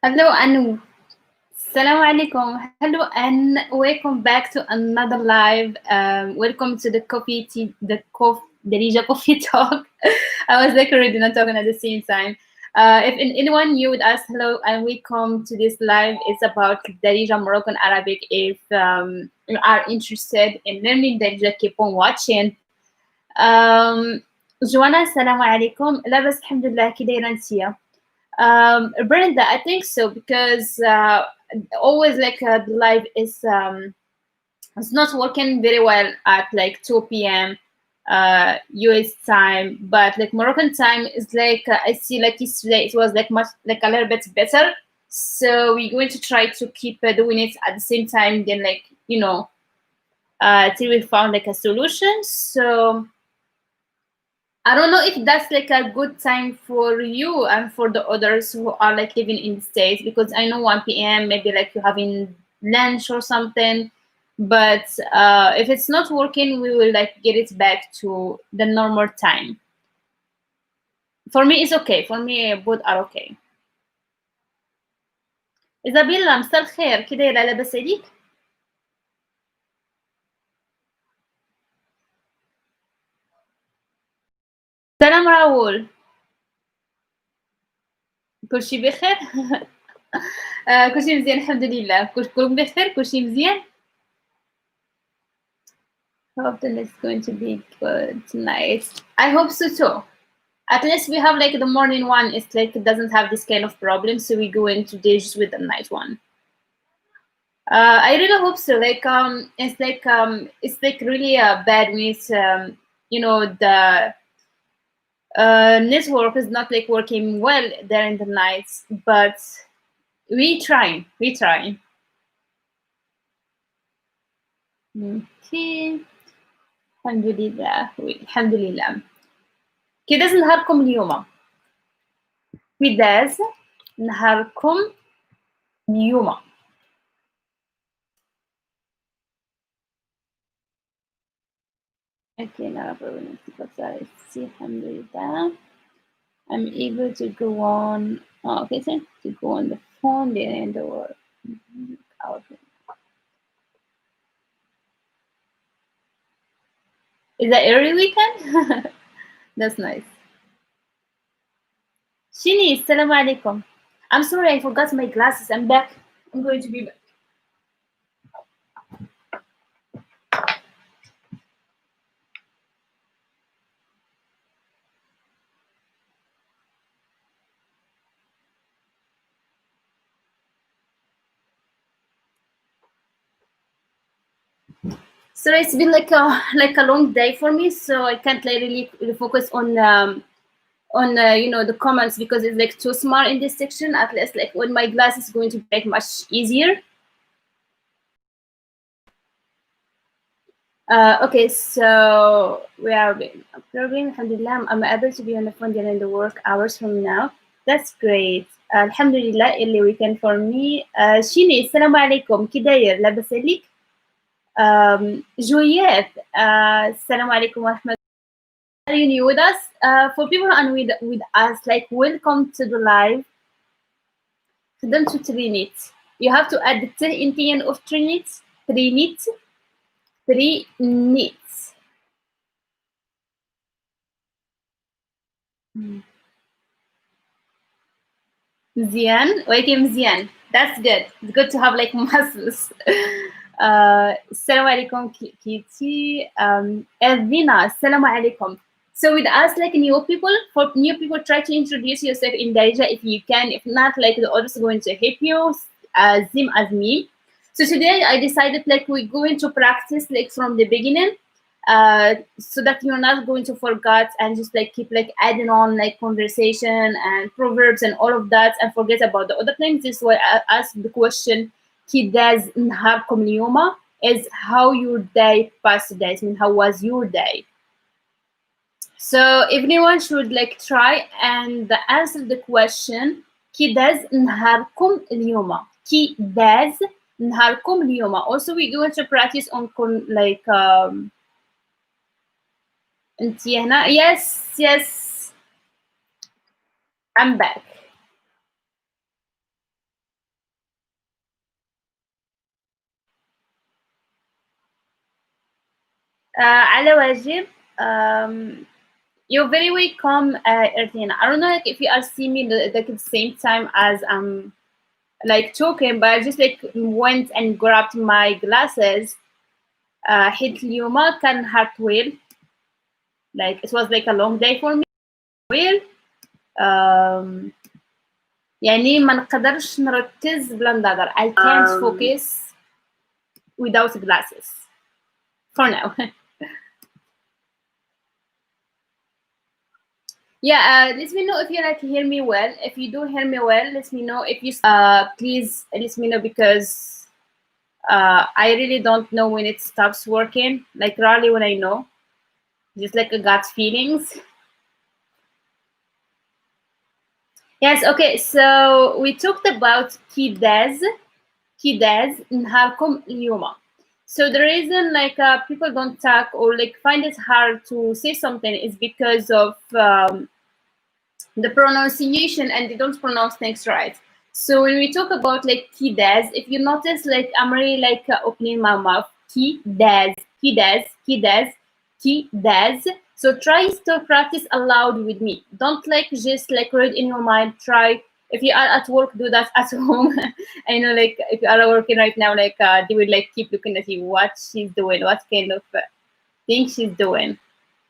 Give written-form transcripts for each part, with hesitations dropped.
Hello and Assalamu alaikum. Hello and welcome back to another live. Welcome to the Darija Coffee Talk. I was like already not talking at the same time. If anyone new with us, hello and welcome to this live. It's about Darija Moroccan Arabic. If you are interested in learning Darija, keep on watching. Um, Joanna, assalamu alaikum. لاباس الحمد لله كي دايرة نتيا. Brenda, I think so because always like the live is it's not working very well at like 2 p.m. US time, but like Moroccan time is like I see like yesterday it was like much like a little bit better. So we're going to try to keep doing it at the same time. Then like till we found like a solution. So I don't know if that's like a good time for you and for the others who are like living in the States because I know 1 p.m. maybe like you're having lunch or something. But if it's not working, we will like get it back to the normal time. For me, it's okay. For me, both are okay. إيزابيلا مساء الخير كده يا لاباس عليك؟ سلام راول كلشي بخير؟ كلشي مزيان الحمد لله كلكم بخير كلشي مزيان؟ Hope that it's going to be good tonight. I hope so too. At least we have like the morning one. It's like it doesn't have this kind of problem, so we go into this with the night one. I really hope so. It's like really bad when it's the network is not like working well there in the nights, but we try. Okay. الحمد لله الحمد لله كده نهاركم اليوم كده نهاركم اليوم Okay, now I see alhamdulillah. I'm able to go on okay, so to go on the phone then and the work. Is that every weekend? That's nice. Shini, assalamu alaikum. I'm sorry I forgot my glasses. I'm back. I'm going to be back. So it's been like a long day for me, so I can't like really focus on the comments because it's like too small in this section. At least like when my glass is going to be like much easier. Okay, so we are observing. Alhamdulillah, I'm able to be on the phone during the work hours from now. That's great. Alhamdulillah, early weekend for me. Shini, assalamu alaikum. Kidayr, labas alik. Juliet, assalamu alaikum wa rahmatullahi. Are you new with us? For people who are with us, like welcome to the live. Don't to Trinit. You have to add the t in the end of Trinit. Trinit. مزيان ولكن مزيان. That's good. It's good to have like muscles. Assalamu alaikum Kiti. Elvina, assalamu alaikum. So with us like new people, for new people, try to introduce yourself in Darija if you can. If not, like the others are going to help you, same as me. So today I decided like we're going to practice like from the beginning, so that you're not going to forget and just like keep like adding on like conversation and proverbs and all of that and forget about the other things. This is why I asked the question كيف نهاركم اليوم is how your day passed today. I mean, how was your day? So everyone should like try and answer the question كيف نهاركم اليوم. كيف نهاركم اليوم. Also we're going to practice on like انتي هنا. Yes I'm back. على واجب. You're very welcome, Ertina. I don't know like, if you are seeing me like at the same time as I'm like talking, but I just like went and grabbed my glasses. حيت اليوم كان نهار طويل. Like it was like a long day for me. طويل. يعني ما نقدرش نركز بلا نظر. I can't focus without glasses for now. Yeah, let me know if you like hear me well. If you do hear me well, let me know. If you please let me know, because I really don't know when it stops working. Like rarely when I know, just like a gut feelings. Yes, okay. So we talked about كي داز نهاركم اليوم. So the reason like people don't talk or like find it hard to say something is because of the pronunciation, and they don't pronounce things right. So when we talk about like kidas, if you notice, like I'm really like opening my mouth. Kidas, kidas, kidas, kidas. So try to practice aloud with me. Don't like just like read in your mind. Try, if you are at work, do that at home. I know like if you are working right now, like they will like keep looking at you, what she's doing, what kind of thing she's doing.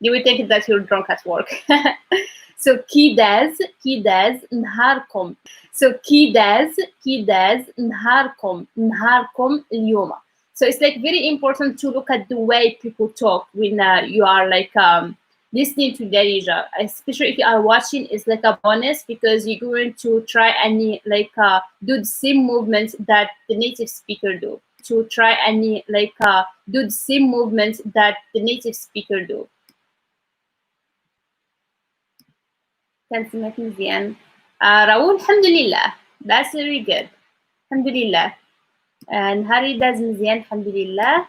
You will think that you're drunk at work. So كي داز نهاركم. So كي داز نهاركم اليوم. So it's like very important to look at the way people talk when you are like listening to Darija, especially if you are watching. It's like a bonus because you're going to try and like do the same movements that the native speaker do. To try and like do the same movements that the native speaker do. كان سمعت مزيان. راؤول الحمد لله. That's very good. الحمد لله. نهاري داز مزيان الحمد لله.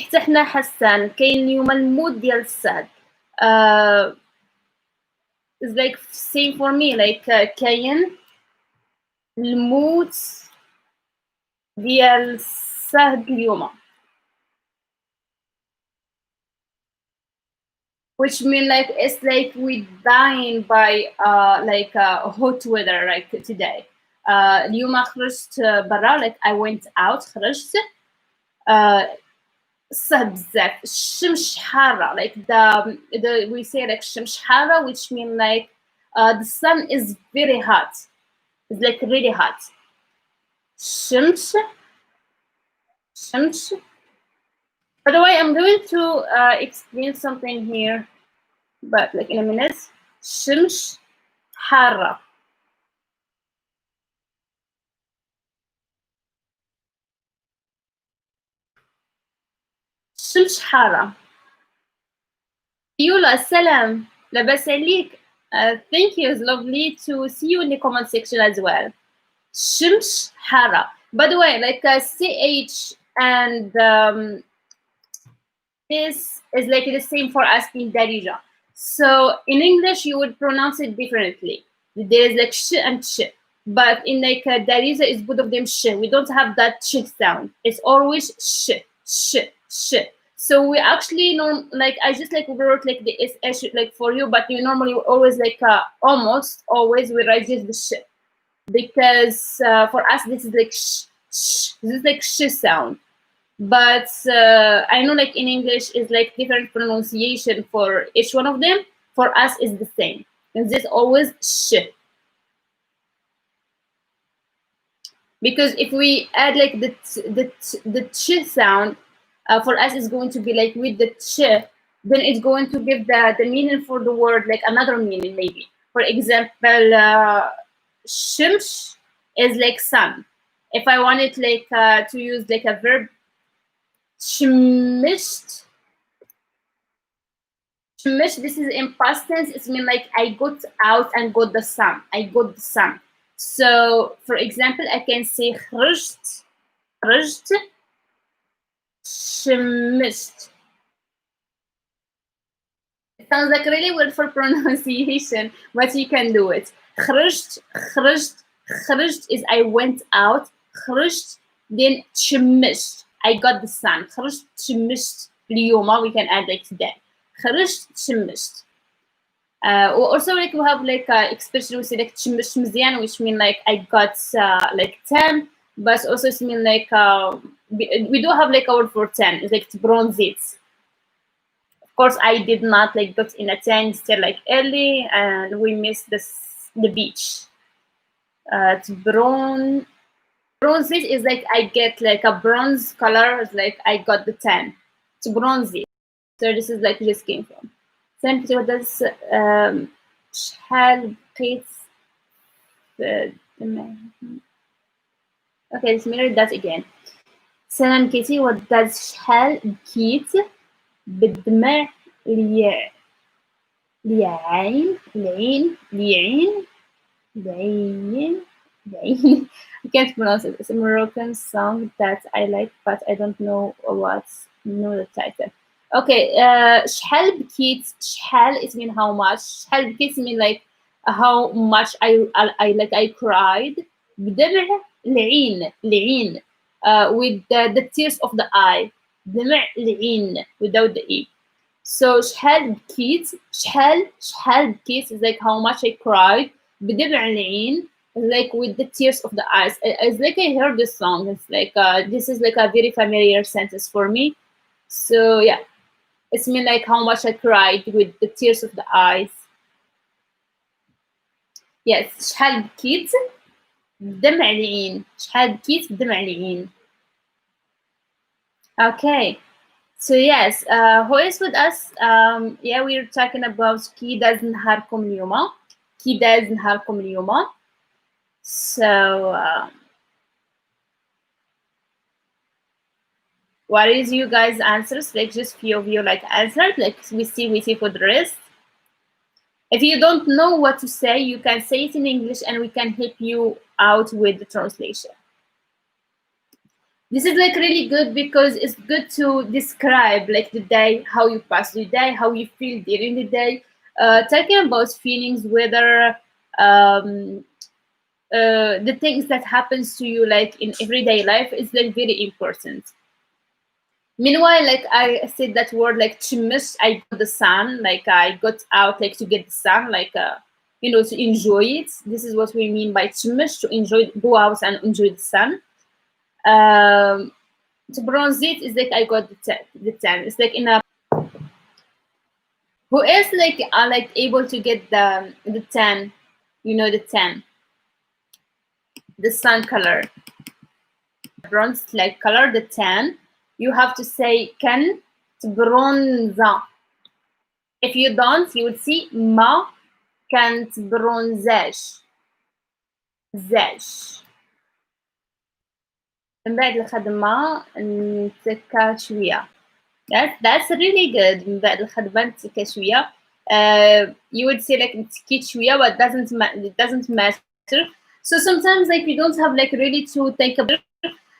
حتى حنا حسان كاين اليوم المود ديال الصهد. It's like same for me, like كاين المود ديال الصهد اليوم. Which mean like it's like we dying by like hot weather like today. اليوم خرجت برا, like I went out, خرجت الصهد بزاف, الشمس حارة, like the we say like الشمس حارة, which mean like the sun is very hot. It's like really hot. الشمس. By the way, I'm going to explain something here, but like in a minute. الشمس حارة. الشمس حارة. يولا السلام, لاباس عليك. Thank you, it's lovely to see you in the comment section as well. الشمس حارة. By the way, like CH and this is like the same for us in Darija. So in English, you would pronounce it differently. There's like sh and sh. But in like Darija, is both of them sh. We don't have that ch sound. It's always sh. So we actually know, like I just like wrote like the sh like for you, but you normally always like almost always we write just the sh, because for us this is like sh. This is like sh sound. But I know like in English is like different pronunciation for each one of them. For us is the same. It's just always sh. Because if we add like the ch sound, for us is going to be like with the ch, then it's going to give the meaning for the word like another meaning maybe. For example, shimsh is like sun. If I wanted like to use like a verb, shmished. Shmish, this is in past tense. It's mean like I got out and got the sun. I got the sun. So, for example, I can say خرجت, شمشت. It sounds like really weird for pronunciation, but you can do it. خرجت is I went out. خرجت, then شمشت. I got the sun. خرجت تشمشت اليوم. We can add like today. خرجت تشمشت. Also like we have like expression we say like تشمشت مزيان, which mean like I got like 10, but also it mean like we do have like a word for 10. It's like تبرونزيت. Of course, I did not like got in a 10 still like early, and we missed the beach. Bronzes is like I get like a bronze color. It's like I got the 10. It's bronzy. So this is like just came from. Then what does شحال بقيت okay, let's mirror that again. سلام كيتي, what does شحال بكيت بالدمع ليعين العين I can't pronounce it. It's a Moroccan song that I like, but I don't know the title. Okay, شحال بكيت, شحال it mean how much. شحال بكيت mean like how much I cried. بدمع العين with the tears of the eye. دمع العين without the e. So شحال بكيت, شحال بكيت is like how much I cried. بدمع العين like with the tears of the eyes. It's like I heard this song. It's like this is like a very familiar sentence for me. So yeah, it's mean like how much I cried with the tears of the eyes. Yes, شحال بكيت بدمع العين. شحال بكيت بدمع العين. Okay. So yes, who is with us? Yeah, we're talking about كي داز نهاركم اليوم. كي داز نهاركم اليوم. So what is you guys' answers? Like just few of you like answered. Like we see for the rest. If you don't know what to say, you can say it in English and we can help you out with the translation. This is like really good because it's good to describe like the day, how you pass the day, how you feel during the day. Talking about feelings, whether the things that happens to you like in everyday life is like very important. Meanwhile, like I said that word like chimish, I got the sun, like I got out like to get the sun, like to enjoy it. This is what we mean by chimish, to enjoy, go out and enjoy the sun. To bronze it is like I got the tan. It's like in a who is like like able to get the tan, the tan, the sun color, bronze like color, the tan. You have to say can bronza. If you don't, you would see ما كانت برونزاج زاج. من بعد الخدمة نتكا شوية. That's really good. من بعد الخدمة نتكا شوية. You would say like نتكيت شوية, but it doesn't matter. So sometimes like we don't have like really to think about.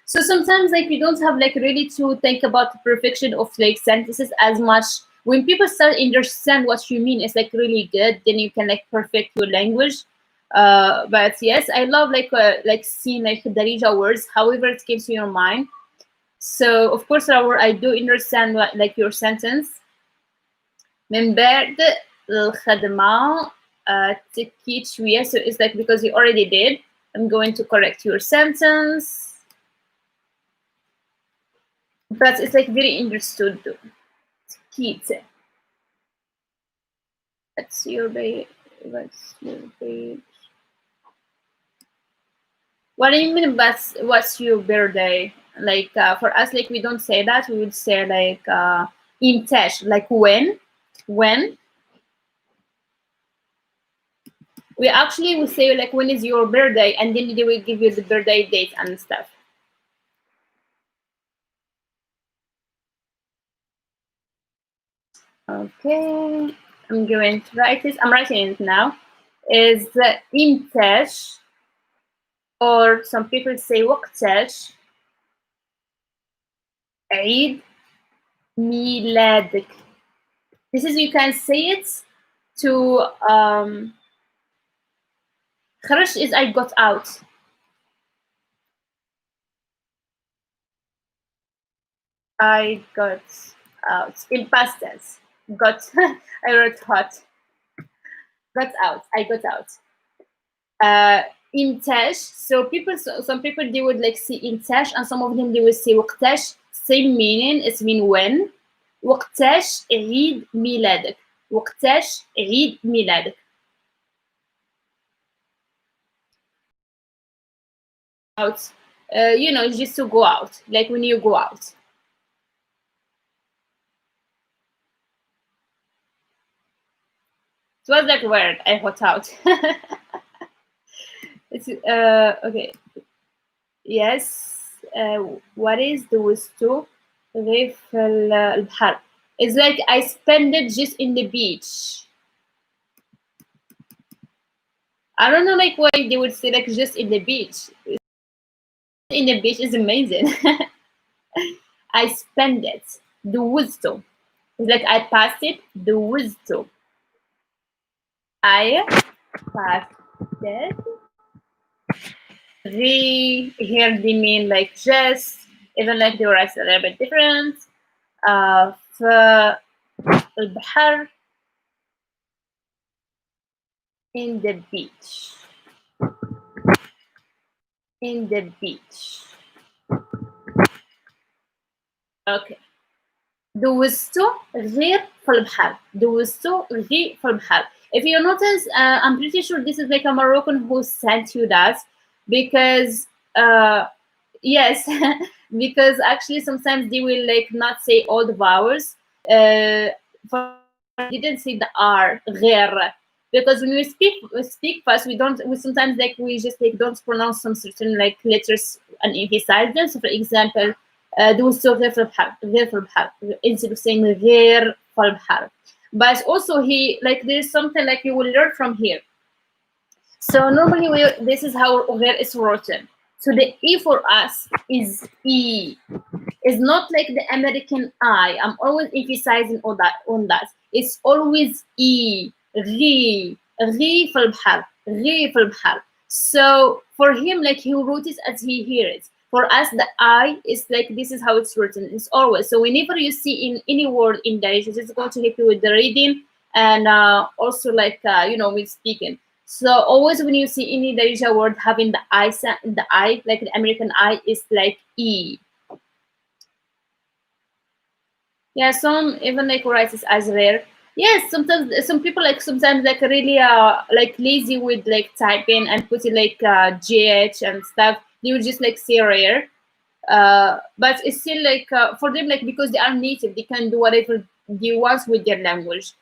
So sometimes like we don't have like really to think about the perfection of like sentences as much. When people start understand what you mean, it's like really good. Then you can like perfect your language. But yes, I love like seeing like Darija words, however it came to your mind. So of course, I do understand like your sentence. من بعد الخدمة تكيت شوية. So it's like because you already did. I'm going to correct your sentence. But it's like very understood. Kids. What's your page? What do you mean by what's your birthday? Like for us, like we don't say that. We would say like imtesh, like when. We actually would say like when is your birthday, and then they will give you the birthday date and stuff. Okay, I'm going to write this. I'm writing it now. Is imtesh, or some people say وقتاش عيد ميلادك. This is, you can say it to خرج is I got out. I got out. In past tense. Got. I wrote hot. Got out. I got out. Intash. So people, some people they would like say intash, and some of them they would say وقتاش. Same meaning. It's mean when. وقتاش عيد ميلادك. وقتاش عيد ميلادك. Out. Just to go out. Like when you go out. It was that word I got out. It's okay. Yes. What is the وسطو غير في البحر? It's like I spend it just in the beach. I don't know like why they would say like just in the beach. In the beach is amazing. I spend it. The wisdom. It's like I passed it. The wisdom. I passed it. Here they mean like just, even like the words a little bit different. في البحر, in the beach. In the beach. Okay. دوزته غير في البحر. دوزته غير في البحر. If you notice, I'm pretty sure this is like a Moroccan who sent you that, because yes, because actually sometimes they will like not say all the vowels. Didn't say the R, غير, because when we speak fast, we sometimes like we just like don't pronounce some certain like letters and emphasize them. So for example, دوزته غير في البحر, غير في البحر, instead of saying غير في البحر. But also like there's something like you will learn from here. So normally this is how غير is written. So the E for us is E. It's not like the American I. I'm always emphasizing on that. It's always E. غي. غي في البحر. غي في البحر. So for him, like he wrote it as he hears it. For us, the I is like, this is how it's written. It's always. So whenever you see in any word in Darija, it's going to help you with the reading and also like, with speaking. So always when you see any Darija word having the I sound, the I, like the American I, is like E. Yeah, some even like write it as rare. Yes, sometimes some people like sometimes like really like lazy with like typing and putting like GH and stuff. They would just like say rare. But it's still like for them, like because they are native, they can do whatever they want with their language.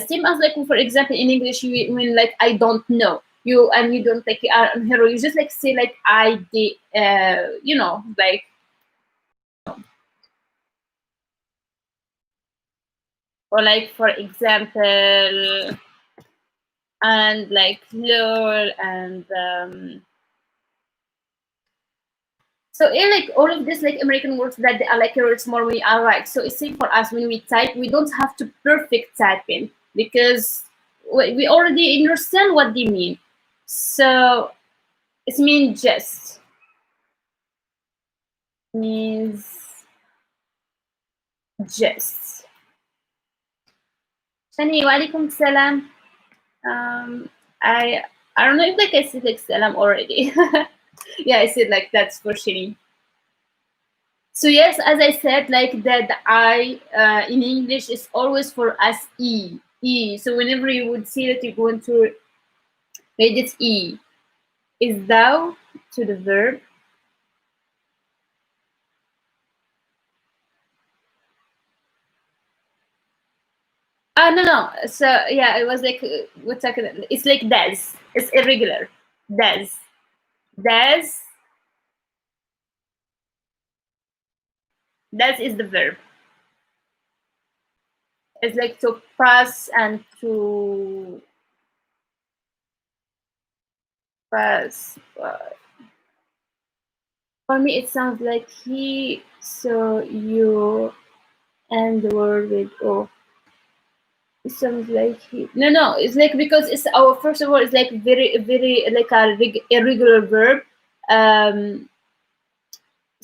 Same as like for example in English, you when like I don't know you and you don't like hero, you just like say like I did, like. Or like for example, and like lol and so in like all of this like American words that they are like words more we are right. So it's same for us when we type, we don't have to perfect typing because we already understand what they mean. So it means means just. Shani, walaikum salam. I don't know if like I said like salam already. Yeah, I said like that's for Shani. So yes, as I said, like that the I in English is always for us E. E. So whenever you would see that you're going to read it E. Is thou to the verb. No. So yeah, it was like what's that? It's like does. It's irregular. Does. Does. Does is the verb. It's like to pass and to pass. For me, it sounds like he, so you, and the word with O. It sounds like he. No. It's like because it's our first of all, it's like very, very like a irregular verb.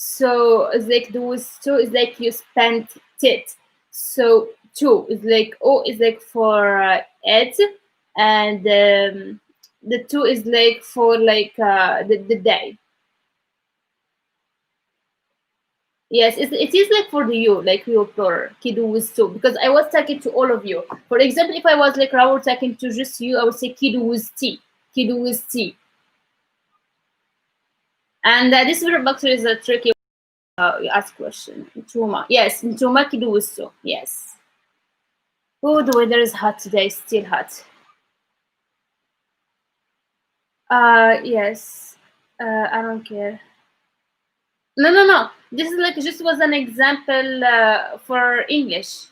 So it's like those two is like you spent it. So two is like O is like for it, and the two is like for like the day. Yes, it is like for the you, like you plural, kidu with two, because I was talking to all of you. For example, if I was like Raul talking to just you, I would say kidu with T, kidu with T. And this verb actually is a tricky you ask question. Ntuma. Yes, Ntuma kidu with two. Yes. Oh, the weather is hot today, still hot. Yes. I don't care. No, no, no. This is like just was an example for English.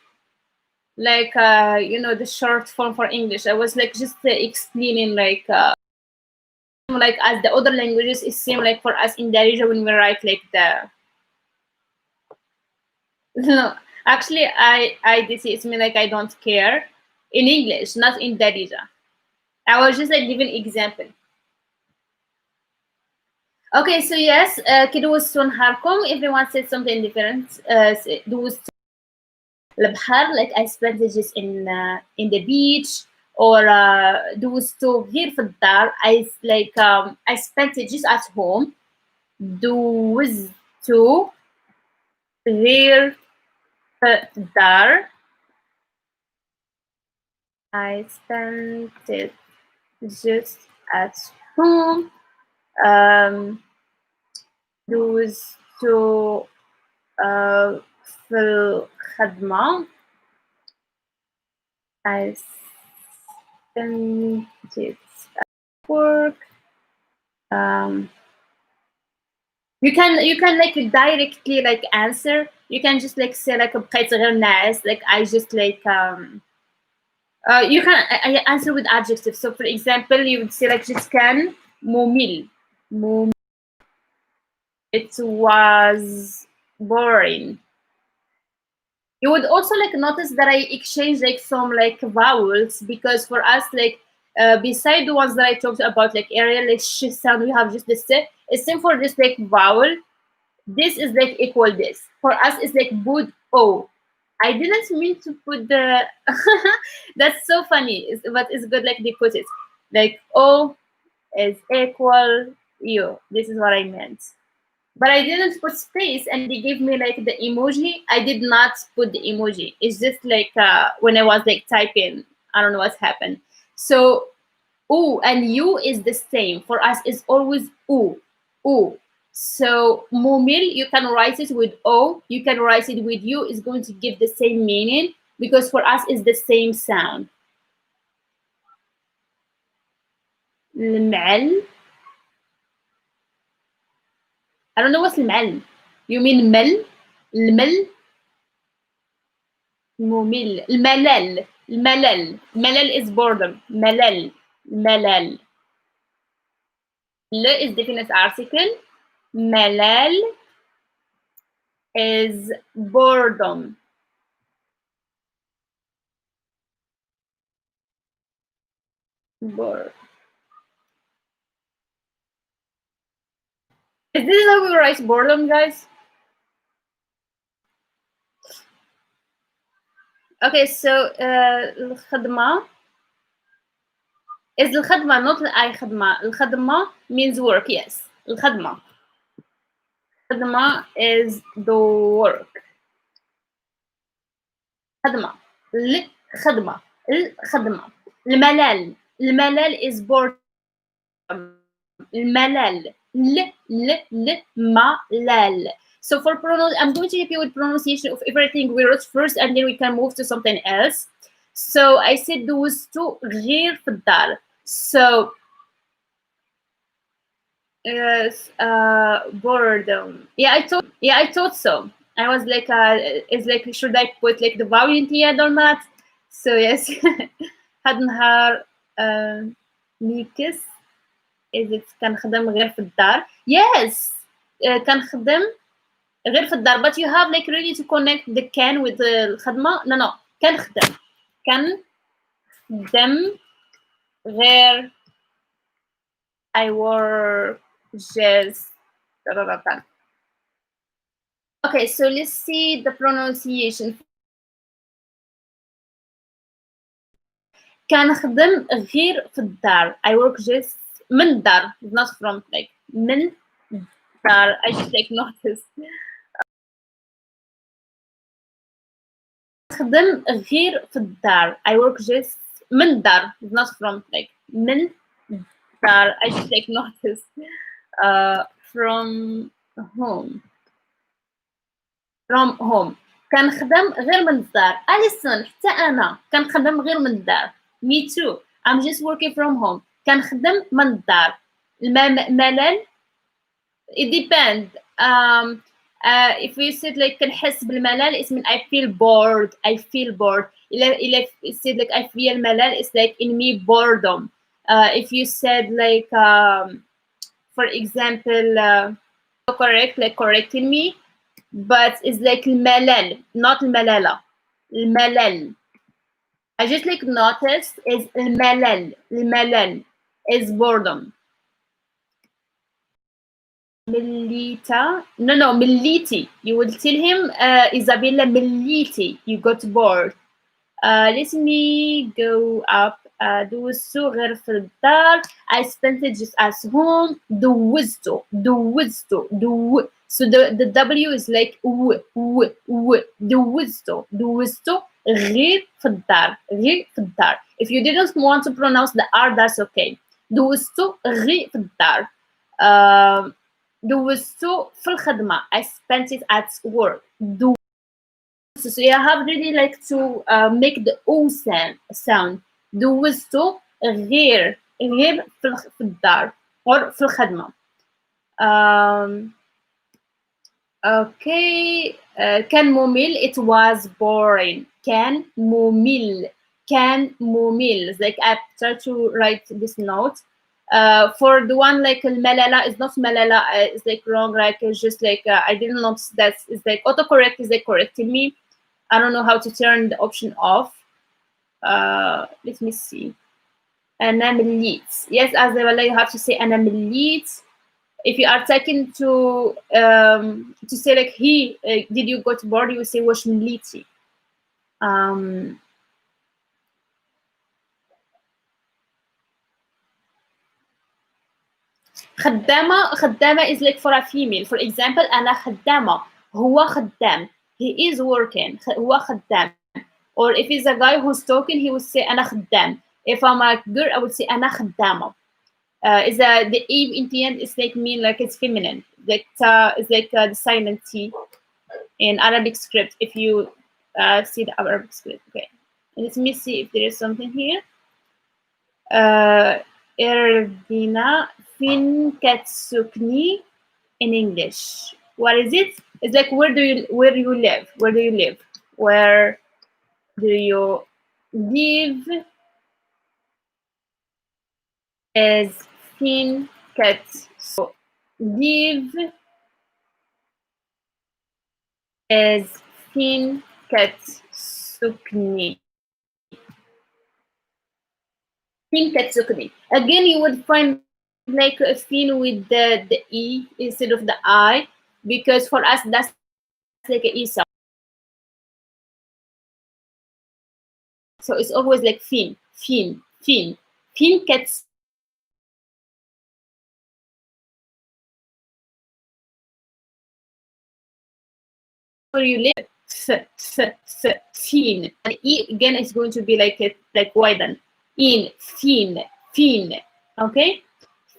Like the short form for English. I was like just explaining like as the other languages it seems like for us in Darija when we write like the no, actually I this is me like I don't care in English, not in Darija. I was just like giving example. Okay, so yes, كدوز نهاركم. Everyone said something different. دوز البحر, like I spent it just in the beach, or دوزتو غير في الدار. I spent it just at home. دوزتو غير في الدار. I spent it just at home. دوزتو في الخدمة. I spent it at work. You can like directly like answer. You can just like say like بقيت غير ناعس, like I just like you can answer with adjectives. So for example, you would say like just كان ممل. It was boring. You would also like notice that I exchange like some like vowels, because for us like beside the ones that I talked about like area like sh sound, we have just the s. It's same for this like vowel. This is like equal this. For us it's like bud o. I didn't mean to put the that's so funny, but it's good like they put it. Like o is equal u. This is what I meant. But I didn't put space, and they gave me like the emoji. I did not put the emoji. It's just like when I was like typing, I don't know what's happened. So oo and you is the same. For us, it's always oo, oo. So mumil, you can write it with o. You can write it with you. It's going to give the same meaning, because for us, it's the same sound. المعل. I don't know what's المعل. You mean mel? المل. ممل. الملل. الملل is boredom. ملل. ل is definite article. ملل is boredom. Bored. Is this how we write boredom, guys? Okay, so الخدمة is الخدمة, not أي خدمة. الخدمة means work, yes. الخدمة. الخدمة is the work. خدمة. الخدمة. الخدمة. الملل is boredom. الملل. ملل. So for pronoun, I'm going to help you with pronunciation of everything we wrote first, and then we can move to something else. So I said those two غير في الدار. So yes, boredom. Yeah, I thought so. I was like, it's like, should I put like the vowel in the end or not? So yes, هاد النهار ميكس. Is it كنخدم غير في الدار? Yes, كنخدم غير في الدار. But you have like really to connect the can with the الخدمة. No, كنخدم غير I work just Okay, so let's see the pronunciation. كنخدم غير في الدار. I work just من الدار, not from, like من الدار. I should like notice. كنخدم غير في الدار. I work just من الدار, not from, like من الدار. I should like notice. From home. From home. كنخدم غير من الدار. Alison, حتى أنا كنخدم غير من الدار. Me too. I'm just working from home. كنخدم من الدار. الملل it depends. If we said like كنحس بالملل it means I feel bored. I feel bored. إلا said like I feel ملل it's like in me boredom. If you said like for example correct like correcting me but it's like الملل not الملالة. الملل. I just like noticed is الملل. الملل is boredom. Melita. No, Meliti. You will tell him, Isabella Meliti. You got bored. Let me go up. دوزتو غير في الدار. I spent it just at home. دوزتو. So the W is like دوزتو. دوزتو غير في الدار. غير في الدار. If you didn't want to pronounce the R, that's okay. دوزتو غير في الدار. دوزتو في الخدمة. I spent it at work. So you have really like to make the O sound. دوزتو غير في الدار or في الخدمة. Okay. كان ممل. It was boring. كان ممل. كان ممل. Like I try to write this note. For the one like الملالة is not ملالة. It's like wrong. Like it's just like I didn't notice that. It's like autocorrect is like correcting me. I don't know how to turn the option off. Let me see. أنا مليت. Yes, as you have to say أنا مليت. If you are taken to say like he did you go to board, you will say واش مليتي. خدامة is like for a female. For example أنا خدامة. هو خدام. He is working. هو خدام. Or if it's a guy who's talking, he would say أنا خدام. If I'm a girl, I would say أنا خدامة. Is the eve in the end is like mean like it's feminine. Like it's like the silent T in Arabic script. If you see the Arabic script, okay. Let me see if there is something here. Erdina fin katsukni in English. What is it? It's like where do you live? Where do you live? Where do you live? Is fin katsu live is fin katsukni. Fin katsukni. Again, you would find like a fin with the E instead of the I, because for us that's like an E sound. So it's always like fin kats. Where you live, fin. And E again is going to be like it, like widen. In fin. Okay,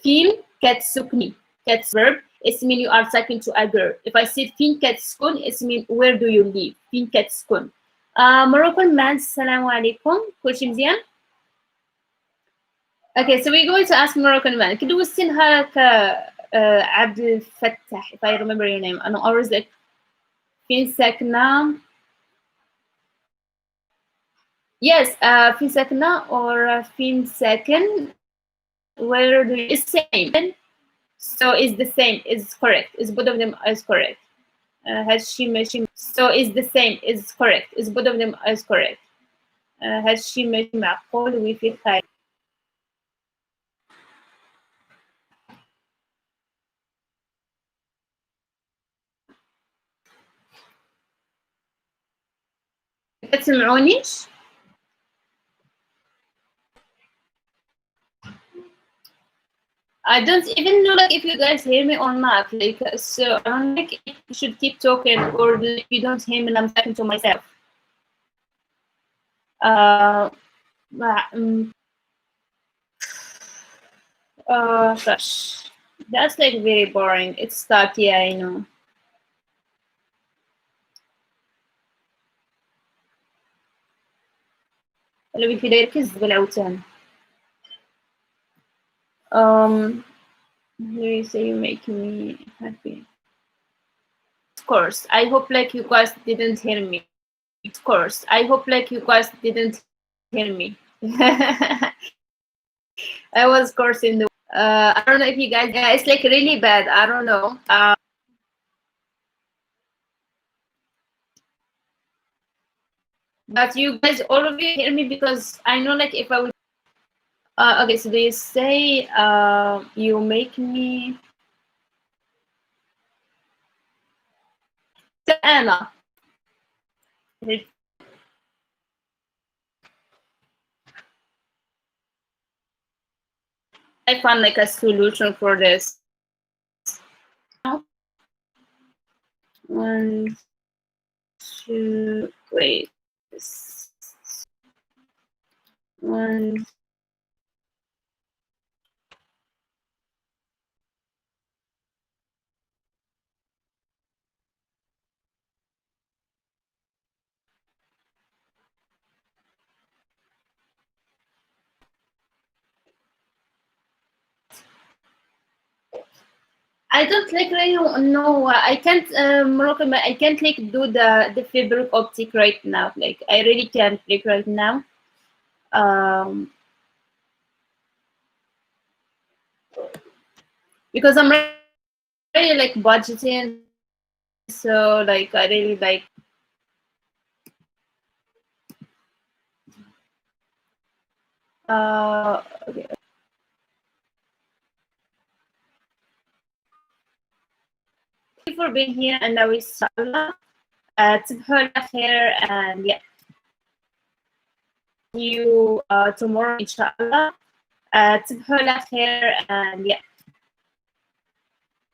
fin katsukni. Kats verb. It means you are talking to a girl. If I say fin katskun, it means where do you live? Fin katskun. Moroccan man, assalamu alaikum. كل شيء مزيان? Okay, so we're going to ask Moroccan man. كده وسنها عبد الفتاح, if I remember your name. أنا always like فين ساكنة. Yes, فين ساكنة or فين ساكن. Where do you? It's same. So it's the same. It's correct. It's both of them is correct. Has she mentioned? So it's the same. It's correct. It's both of them is correct. has she mentioned معقول وفي خير. تسمعونيش؟ I don't even know like if you guys hear me or not. Like so I don't think you should keep talking or if you don't hear me and I'm talking to myself. Um, gosh. That's like very boring. It's stuck, yeah, I know. اللي في يركز بالعوتان. Here you say you make me happy. Of course. I hope like you guys didn't hear me. Of course. I hope like you guys didn't hear me. I was cursing the I don't know if you guys it's like really bad. I don't know. But you guys all of you hear me because I know like if I would okay, so they say you make me Anna. I found like a solution for this. One, two, wait. One. I don't like really no. I can't Moroccan. I can't like do the fabric optic right now. Like I really can't like right now. Because I'm really like budgeting, so like I really like. Okay. Thank you for being here, and I wish Allah تصبحوا على خير, and yeah, see you tomorrow inshallah. تصبحوا على خير, and yeah.